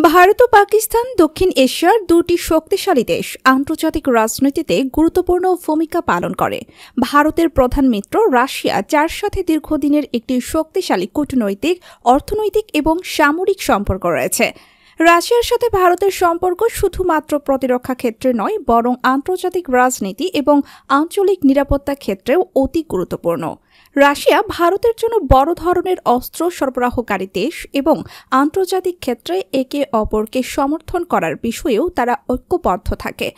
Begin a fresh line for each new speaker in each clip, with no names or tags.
ভারত ও পাকিস্তান দক্ষিণ এশিয়ার দুটি শক্তিশালী দেশ আন্তর্জাতিক রাজনীতিতে গুরুত্বপূর্ণ ভূমিকা পালন করে। ভারতের প্রধান মিত্র রাশিয়া, যার সাথে দীর্ঘদিনের একটি শক্তিশালী কূটনৈতিক, অর্থনৈতিক এবং সামরিক সম্পর্ক রয়েছে। রাশিয়ার সাথে ভারতের সম্পর্ক শুধুমাত্র প্রতিরক্ষা ক্ষেত্রে নয়, বরং আন্তর্জাতিক রাজনীতি এবং আঞ্চলিক নিরাপত্তা ক্ষেত্রেও অতি গুরুত্বপূর্ণ। রাশিয়া ভারতের জন্য বড় ধরনের অস্ত্র সরবরাহকারী দেশ এবং আন্তর্জাতিক ক্ষেত্রে একে অপরকে সমর্থন করার বিষয়েও তারা ঐক্যবদ্ধ থাকে।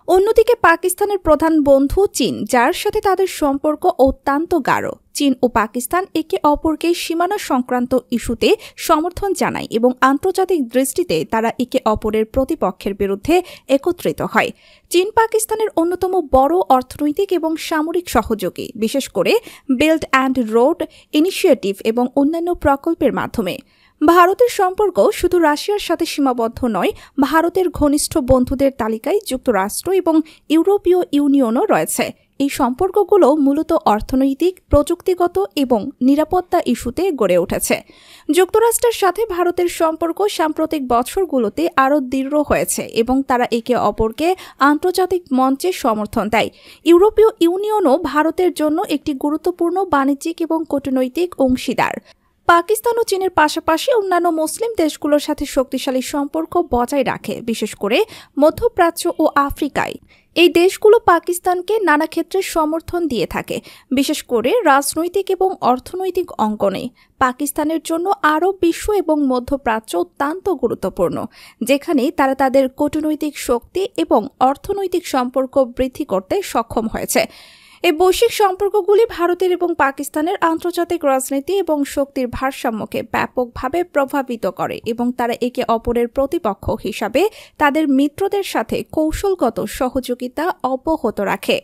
অন্যদিকে পাকিস্তানের প্রধান বন্ধু চীন, যার সাথে তাদের সম্পর্ক অত্যন্ত গাঢ়। চীন ও পাকিস্তান একে অপরকে সীমানা সংক্রান্ত ইস্যুতে সমর্থন জানায় এবং আন্তর্জাতিক দৃষ্টিতে তারা একে অপরের প্রতিপক্ষের বিরুদ্ধে একত্রিত হয়। চীন পাকিস্তানের অন্যতম বড় অর্থনৈতিক এবং সামরিক সহযোগী, বিশেষ করে বেল্ট অ্যান্ড রোড ইনিশিয়েটিভ এবং অন্যান্য প্রকল্পের মাধ্যমে। ভারতের সম্পর্ক শুধু রাশিয়ার সাথে সীমাবদ্ধ নয়, ভারতের ঘনিষ্ঠ বন্ধুদের তালিকায় যুক্তরাষ্ট্র এবং ইউরোপীয় ইউনিয়নও রয়েছে। এই সম্পর্কগুলো মূলত অর্থনৈতিক, প্রযুক্তিগত এবং নিরাপত্তা ইস্যুতে গড়ে উঠেছে। যুক্তরাষ্ট্রের সাথে ভারতের সম্পর্ক সাম্প্রতিক বছরগুলোতে আরও দৃঢ় হয়েছে এবং তারা একে অপরকে আন্তর্জাতিক মঞ্চে সমর্থন দেয়। ইউরোপীয় ইউনিয়নও ভারতের জন্য একটি গুরুত্বপূর্ণ বাণিজ্যিক এবং কূটনৈতিক অংশীদার। পাকিস্তান ও চীনের পাশাপাশি অন্যান্য মুসলিম দেশগুলোর সাথে শক্তিশালী সম্পর্ক বজায় রাখে, বিশেষ করে মধ্যপ্রাচ্য ও আফ্রিকায়। এই দেশগুলো পাকিস্তানকে নানা ক্ষেত্রে সমর্থন দিয়ে থাকে, বিশেষ করে রাজনৈতিক এবং অর্থনৈতিক অঙ্গনে। পাকিস্তানের জন্য আরব বিশ্ব এবং মধ্যপ্রাচ্য অত্যন্ত গুরুত্বপূর্ণ, যেখানে তারা তাদের কূটনৈতিক শক্তি এবং অর্থনৈতিক সম্পর্ক বৃদ্ধি করতে সক্ষম হয়েছে। এই বৈশ্বিক সম্পর্কগুলি ভারতের এবং পাকিস্তানের আন্তর্জাতিক রাজনীতি এবং শক্তির ভারসাম্যকে ব্যাপকভাবে প্রভাবিত করে এবং তারা একে অপরের প্রতিপক্ষ হিসাবে তাদের মিত্রদের সাথে কৌশলগত সহযোগিতা অব্যাহত রাখে।